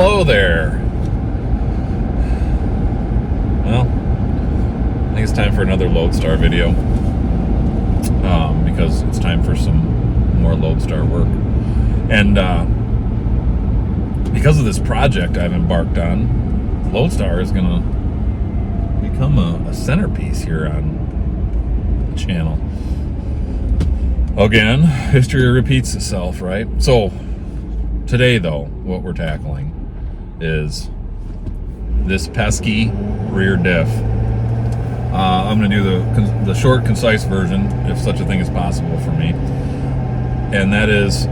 hello there. Well, I think it's time for another Loadstar video, because it's time for some more Loadstar work. And because of this project I've embarked on, Loadstar is going to become a centerpiece here on the channel. Again, history repeats itself, right? So today, though, what we're tackling is this pesky rear diff. I'm going to do the short, concise version, if such a thing is possible for me. And that is,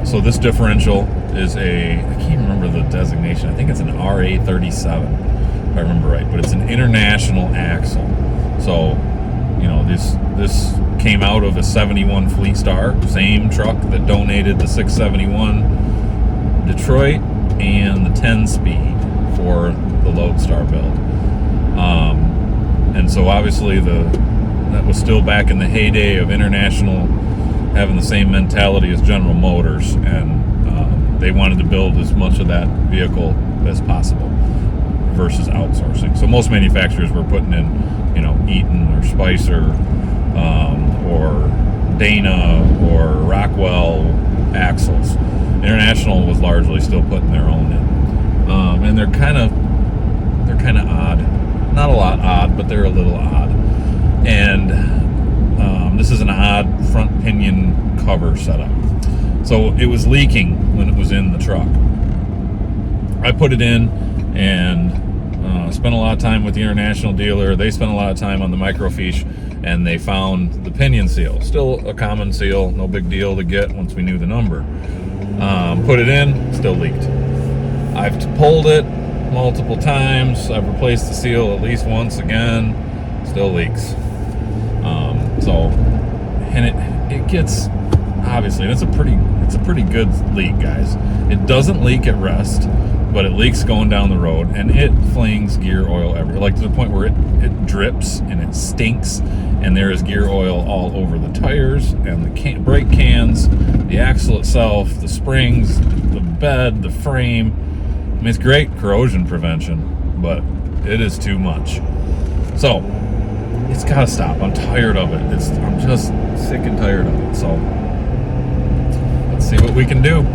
so this differential is I can't remember the designation. I think it's an RA37, if I remember right. But it's an international axle. So, you know, this came out of a 71 Fleetstar, same truck that donated the 671 Detroit and the 10-speed for the Loadstar build. And so obviously that was still back in the heyday of International having the same mentality as General Motors, and they wanted to build as much of that vehicle as possible versus outsourcing. So most manufacturers were putting in, you know, Eaton or Spicer or Dana or Rockwell axles. International was largely still putting their own in, and they're kind of odd. Not a lot odd, but they're a little odd. And this is an odd front pinion cover setup. So it was leaking when it was in the truck. I put it in and spent a lot of time with the International dealer. They spent a lot of time on the microfiche, and they found the pinion seal. Still a common seal, no big deal to get once we knew the number. Put it in, still leaked. I've pulled it multiple times. I've replaced the seal at least once again, still leaks. And it gets, obviously, and it's a pretty good leak, guys. It doesn't leak at rest, but it leaks going down the road, and it flings gear oil everywhere, like to the point where it drips and it stinks, and there is gear oil all over the tires and the brake cans, the axle itself, the springs, the bed, the frame. I mean, it's great corrosion prevention, but it is too much. So it's got to stop. I'm tired of it. I'm just sick and tired of it. So let's see what we can do.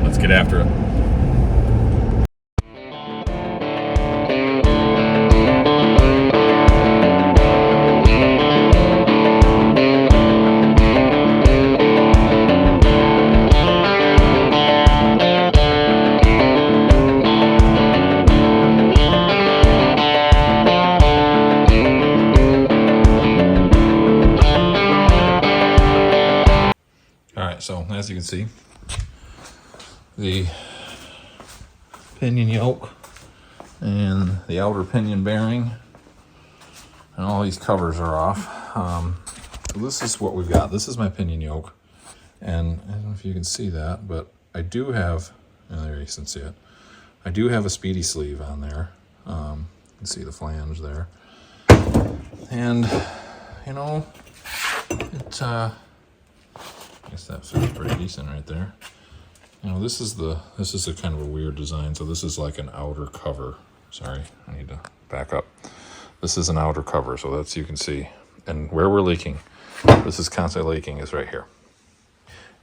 Let's get after it. So as you can see, the pinion yoke and the outer pinion bearing and all these covers are off. This is what we've got. This is my pinion yoke, and I don't know if you can see that, but I do have, oh, there you can see it. I do have a speedy sleeve on there. You can see the flange there, and you know, I guess that fits pretty decent right there. You know, this is a kind of a weird design. So this is like an outer cover. Sorry, I need to back up. This is an outer cover, so that's, you can see. And where we're leaking, this is constantly leaking, is right here.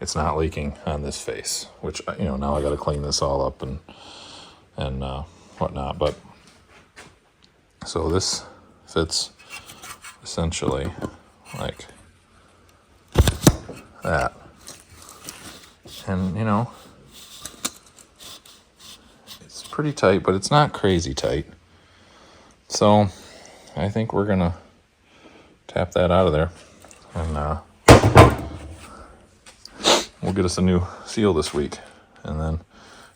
It's not leaking on this face, which, you know, now I got to clean this all up and whatnot. But so this fits essentially like that. And you know, it's pretty tight, but it's not crazy tight. So I think we're gonna tap that out of there, and we'll get us a new seal this week. And then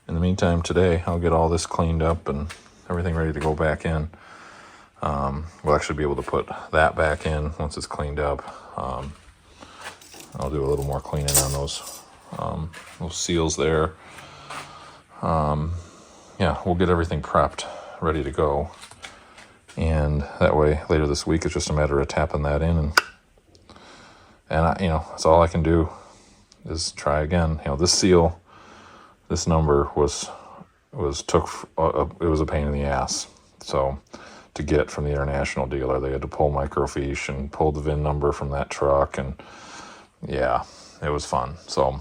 in the meantime, today I'll get all this cleaned up and everything ready to go back in. We'll actually be able to put that back in once it's cleaned up. I'll do a little more cleaning on those seals there. Yeah, we'll get everything prepped, ready to go. And that way, later this week, it's just a matter of tapping that in. And I, you know, that's all I can do is try again. You know, this seal, this number was it was a pain in the ass. So to get from the international dealer, they had to pull microfiche and pull the VIN number from that truck, and yeah, it was fun. So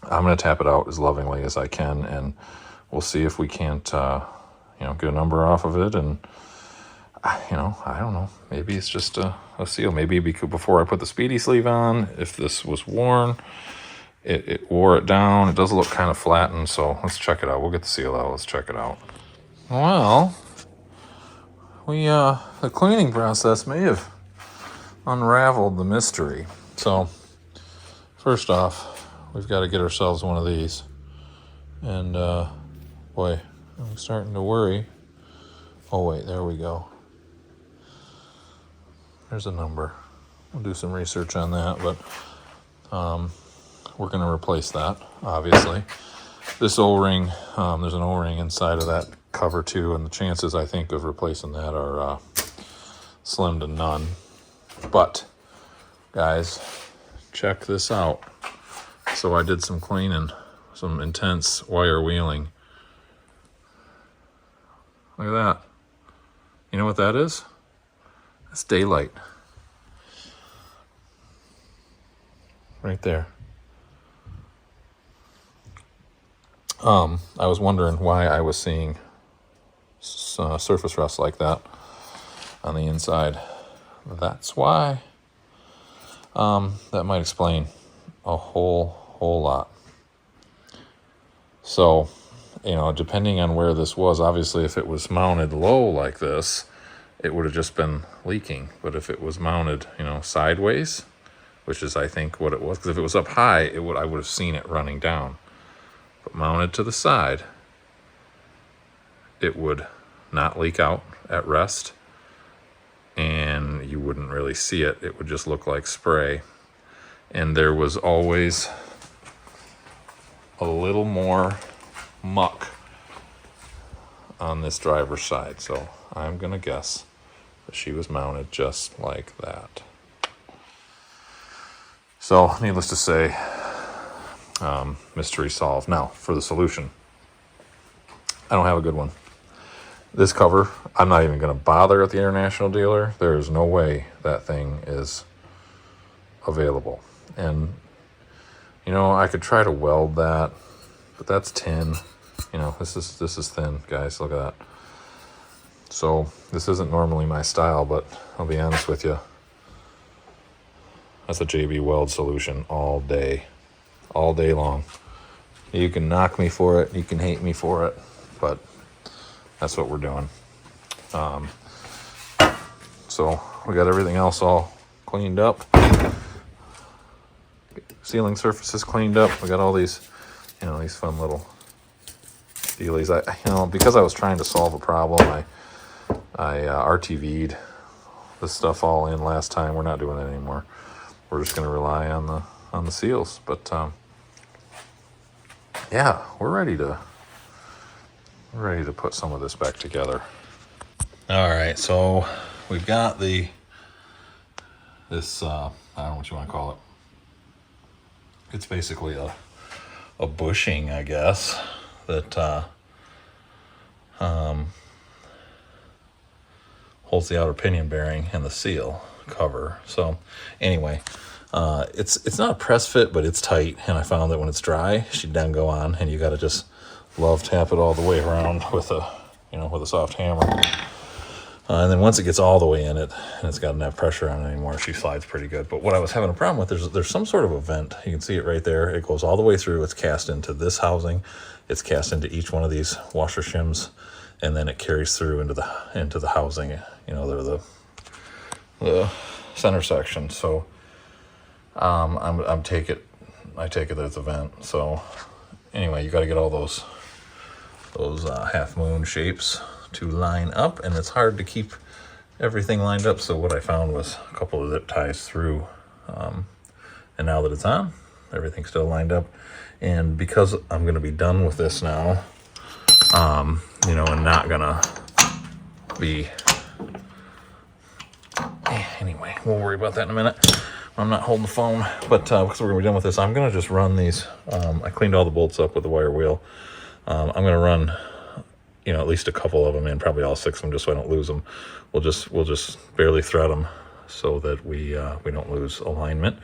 I'm going to tap it out as lovingly as I can, and we'll see if we can't, get a number off of it. And, I don't know. Maybe it's just a seal. Maybe before I put the speedy sleeve on, if this was worn, it wore it down. It does look kind of flattened, so let's check it out. We'll get the seal out. Let's check it out. Well, the cleaning process may have unraveled the mystery. So, first off, we've got to get ourselves one of these. And, boy, I'm starting to worry. Oh, wait, there we go. There's a number. We'll do some research on that, but we're going to replace that, obviously. This O-ring, there's an O-ring inside of that cover, too, and the chances, I think, of replacing that are slim to none. But, guys, check this out. So I did some cleaning, some intense wire wheeling. Look at that. You know what that is? That's daylight. Right there. I was wondering why I was seeing surface rust like that on the inside. That's why. That might explain a whole lot. So, depending on where this was, obviously if it was mounted low like this, it would have just been leaking. But if it was mounted, sideways, which is I think what it was, because if it was up high, I would have seen it running down. But mounted to the side, it would not leak out at rest, and you wouldn't really see it. It would just look like spray. And there was always a little more muck on this driver's side. So I'm going to guess that she was mounted just like that. So needless to say, mystery solved. Now, for the solution. I don't have a good one. This cover, I'm not even going to bother at the international dealer. There is no way that thing is available. And, I could try to weld that, but that's tin. This is thin, guys. Look at that. So this isn't normally my style, but I'll be honest with you. That's a JB Weld solution all day long. You can knock me for it. You can hate me for it, but that's what we're doing. So we got everything else all cleaned up. Ceiling surfaces cleaned up. We got all these, these fun little dealies. Because I was trying to solve a problem, I RTV'd this stuff all in last time. We're not doing that anymore. We're just going to rely on the seals. But yeah, we're ready to put some of this back together. All right, so we've got this I don't know what you want to call it. It's basically a bushing, I guess, that holds the outer pinion bearing and the seal cover. So anyway, it's not a press fit, but it's tight, and I found that when it's dry, she doesn't go on, and you got to just love tap it all the way around with a soft hammer. And then once it gets all the way in it, and it's got enough pressure on it anymore, she slides pretty good. But what I was having a problem with, there's some sort of a vent. You can see it right there. It goes all the way through. It's cast into this housing. It's cast into each one of these washer shims, and then it carries through into the housing. They're the center section. So I take it there's a vent. So anyway, you got to get all those half moon shapes to line up, and it's hard to keep everything lined up. So what I found was a couple of zip ties through, and now that it's on, everything's still lined up. And because I'm going to be done with this now, and not gonna be anyway, we'll worry about that in a minute. I'm not holding the phone, but because we're gonna be done with this, I'm gonna just run these. I cleaned all the bolts up with the wire wheel. I'm going to run, at least a couple of them in, probably all 6 of them, just so I don't lose them. We'll just barely thread them so that we don't lose alignment.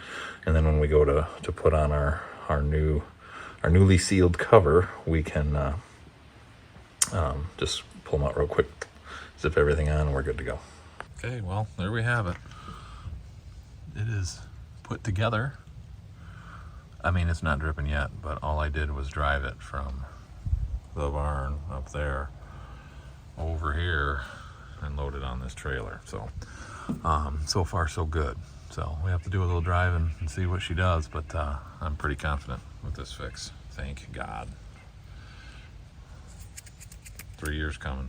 And then when we go to put on our newly sealed cover, we can just pull them out real quick, zip everything on, and we're good to go. Okay, well, there we have it. It is put together. I mean, it's not dripping yet, but all I did was drive it from the barn up there over here and load it on this trailer. So so far so good. So we have to do a little driving and see what she does, but I'm pretty confident with this fix. Thank God. 3 years coming.